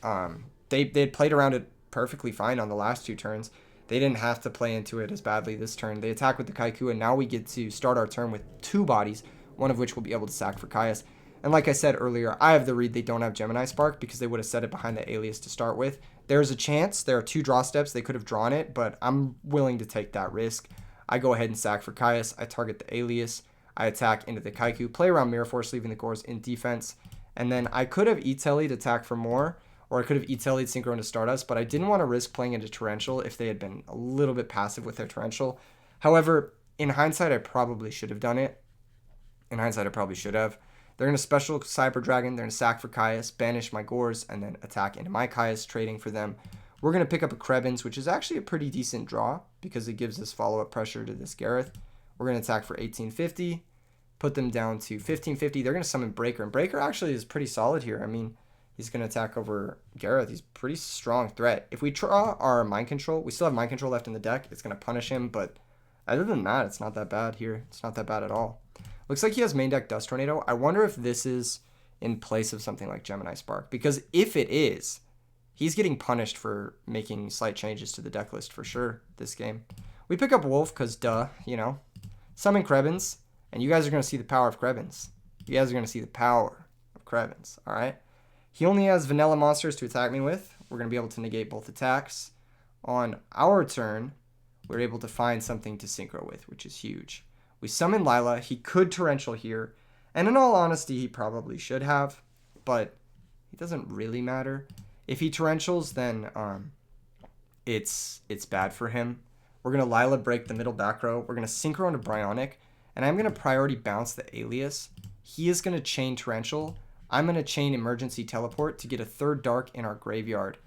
They had played around it perfectly fine on the last 2 turns. They didn't have to play into it as badly this turn. They attack with the Kaiku, and now we get to start our turn with 2 bodies, one of which will be able to sack for Caius. And like I said earlier, I have the read they don't have Gemini Spark because they would have set it behind the Alias to start with. There's a chance. There are 2 draw steps. They could have drawn it, but I'm willing to take that risk. I go ahead and sack for Caius. I target the Alias. I attack into the Kaiku, play around Mirror Force, leaving the Gores in defense. And then I could have E-Tellied attack for more, or I could have E-Tellied Synchro into Stardust, but I didn't want to risk playing into Torrential if they had been a little bit passive with their Torrential. However, in hindsight, I probably should have done it. In hindsight, I probably should have. They're going to special Cyber Dragon. They're going to sack for Caius, banish my Gores, and then attack into my Caius, trading for them. We're going to pick up a Krebens, which is actually a pretty decent draw because it gives us follow-up pressure to this Gareth. We're going to attack for 1850, put them down to 1550. They're going to summon Breaker, and Breaker actually is pretty solid here. I mean, he's going to attack over Gareth. He's a pretty strong threat. If we draw our Mind Control, we still have Mind Control left in the deck. It's going to punish him, but other than that, it's not that bad here. It's not that bad at all. Looks like he has main deck Dust Tornado. I wonder if this is in place of something like Gemini Spark, because if it is, he's getting punished for making slight changes to the deck list for sure this game. We pick up Wolf because, summon Krebens, and you guys are going to see the power of Krebens. You guys are going to see the power of Krebens, all right? He only has vanilla monsters to attack me with. We're going to be able to negate both attacks. On our turn, we're able to find something to synchro with, which is huge. We summon Lila. He could Torrential here, and in all honesty, he probably should have, but it doesn't really matter. If he Torrentials, then it's bad for him. We're going to Lila break the middle back row. We're going to synchro into Bryonic, and I'm going to priority bounce the Alias. He is going to chain Torrential. I'm going to chain Emergency Teleport to get a 3rd Dark in our graveyard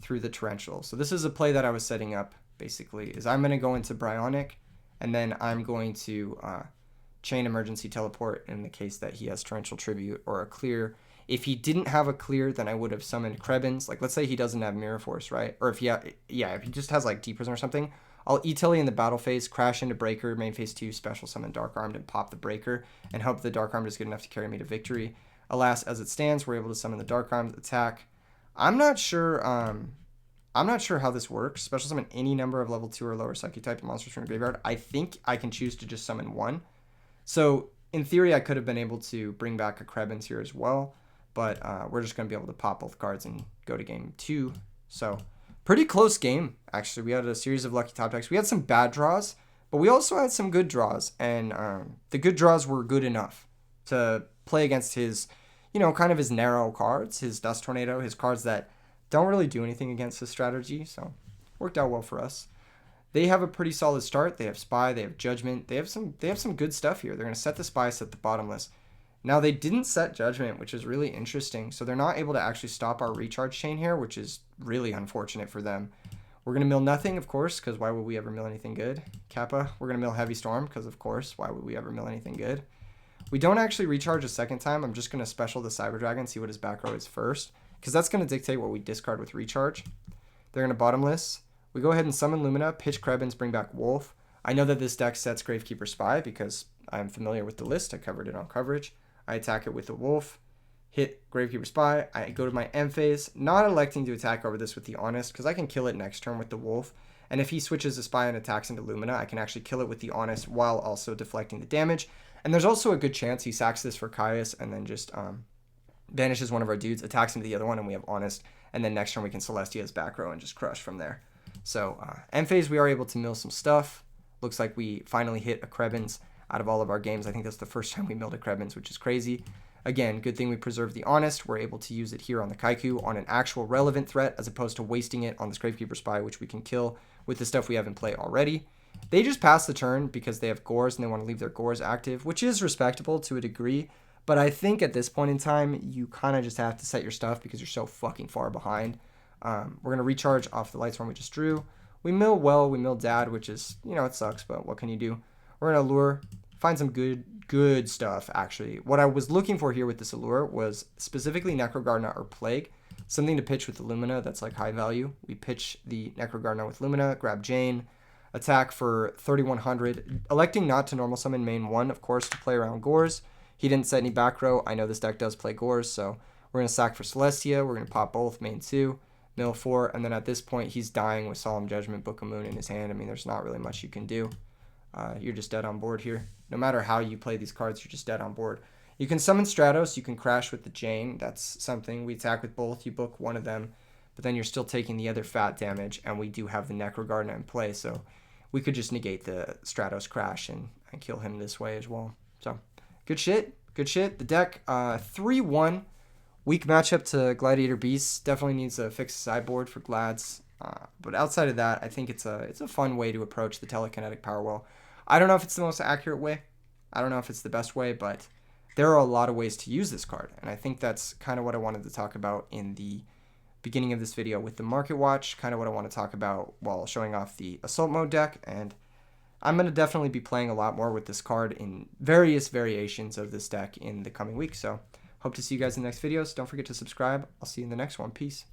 through the Torrential. So this is a play that I was setting up, basically, is I'm going to go into Bryonic, and then I'm going to chain emergency teleport in the case that he has torrential tribute or a clear. If he didn't have a clear, then I would have summoned Krebins. Like, let's say he doesn't have Mirror Force, right? Or if if he just has like Deep Prison or something, I'll E-Telly in the battle phase, crash into Breaker, main phase 2, special summon Dark Armed and pop the Breaker, and hope the Dark Armed is good enough to carry me to victory. Alas, as it stands, we're able to summon the Dark Armed attack. I'm not sure how this works. Special summon any number of level 2 or lower Psychic type monsters from the graveyard. I think I can choose to just summon one. So in theory, I could have been able to bring back a Krebins here as well, but we're just going to be able to pop both cards and go to game 2. So pretty close game, actually. We had a series of lucky top decks. We had some bad draws, but we also had some good draws, and the good draws were good enough to play against his, kind of his narrow cards, his Dust Tornado, his cards that don't really do anything against his strategy, so worked out well for us. They have a pretty solid start. They have Spy, they have Judgment, they have some good stuff here. They're going to set the Spy, set the bottomless. Now, they didn't set Judgment, which is really interesting, so they're not able to actually stop our recharge chain here, which is really unfortunate for them. We're going to mill nothing, of course, because why would we ever mill anything good? Kappa, we're going to mill Heavy Storm, because of course, why would we ever mill anything good? We don't actually recharge a second time. I'm just going to special the Cyber Dragon, see what his back row is first, because that's going to dictate what we discard with recharge. They're going to bottomless. We go ahead and summon Lumina, pitch Krebins, bring back Wolf. I know that this deck sets Gravekeeper Spy because I'm familiar with the list. I covered it on coverage. I attack it with the Wolf, hit Gravekeeper Spy. I go to my end phase, not electing to attack over this with the Honest because I can kill it next turn with the Wolf. And if he switches the Spy and attacks into Lumina, I can actually kill it with the Honest while also deflecting the damage. And there's also a good chance he sacks this for Caius and then just banishes one of our dudes, attacks into the other one, and we have Honest. And then next turn we can Celestia's back row and just crush from there. So end phase, we are able to mill some stuff. Looks like we finally hit a Krebins out of all of our games. I think that's the first time we milled a Krebins, which is crazy. Again, good thing we preserved the Honest. We're able to use it here on the Kaiku on an actual relevant threat as opposed to wasting it on this Gravekeeper Spy, which we can kill with the stuff we have in play already. They just pass the turn because they have Gores and they want to leave their Gores active, which is respectable to a degree. But I think at this point in time, you kind of just have to set your stuff because you're so fucking far behind. We're going to recharge off the Lightstorm we just drew. We mill well, we mill Dad, which is, it sucks, but what can you do? We're going to Allure, find some good stuff, actually. What I was looking for here with this Allure was specifically Necrogardener or Plague, something to pitch with the Lumina that's like high value. We pitch the Necrogardener with Lumina, grab Jane, attack for 3100, electing not to normal summon main 1, of course, to play around Gores. He didn't set any back row. I know this deck does play Gores, so we're going to sack for Celestia. We're going to pop both, main 2. Mill 4, and then at this point, he's dying with Solemn Judgment, Book of Moon in his hand. I mean, there's not really much you can do. You're just dead on board here. No matter how you play these cards, you're just dead on board. You can summon Stratos, you can crash with the Jane. That's something. We attack with both. You book one of them, but then you're still taking the other fat damage, and we do have the Necrogardener in play, so we could just negate the Stratos crash and kill him this way as well. So, good shit. Good shit. The deck, 3-1. Weak matchup to Gladiator Beasts. Definitely needs a fixed sideboard for Glads. But outside of that, I think it's a fun way to approach the Telekinetic Powerwell. I don't know if it's the most accurate way. I don't know if it's the best way, but there are a lot of ways to use this card. And I think that's kind of what I wanted to talk about in the beginning of this video with the Market Watch. Kind of what I want to talk about while showing off the Assault Mode deck. And I'm going to definitely be playing a lot more with this card in various variations of this deck in the coming weeks. So hope to see you guys in the next videos. Don't forget to subscribe. I'll see you in the next one. Peace.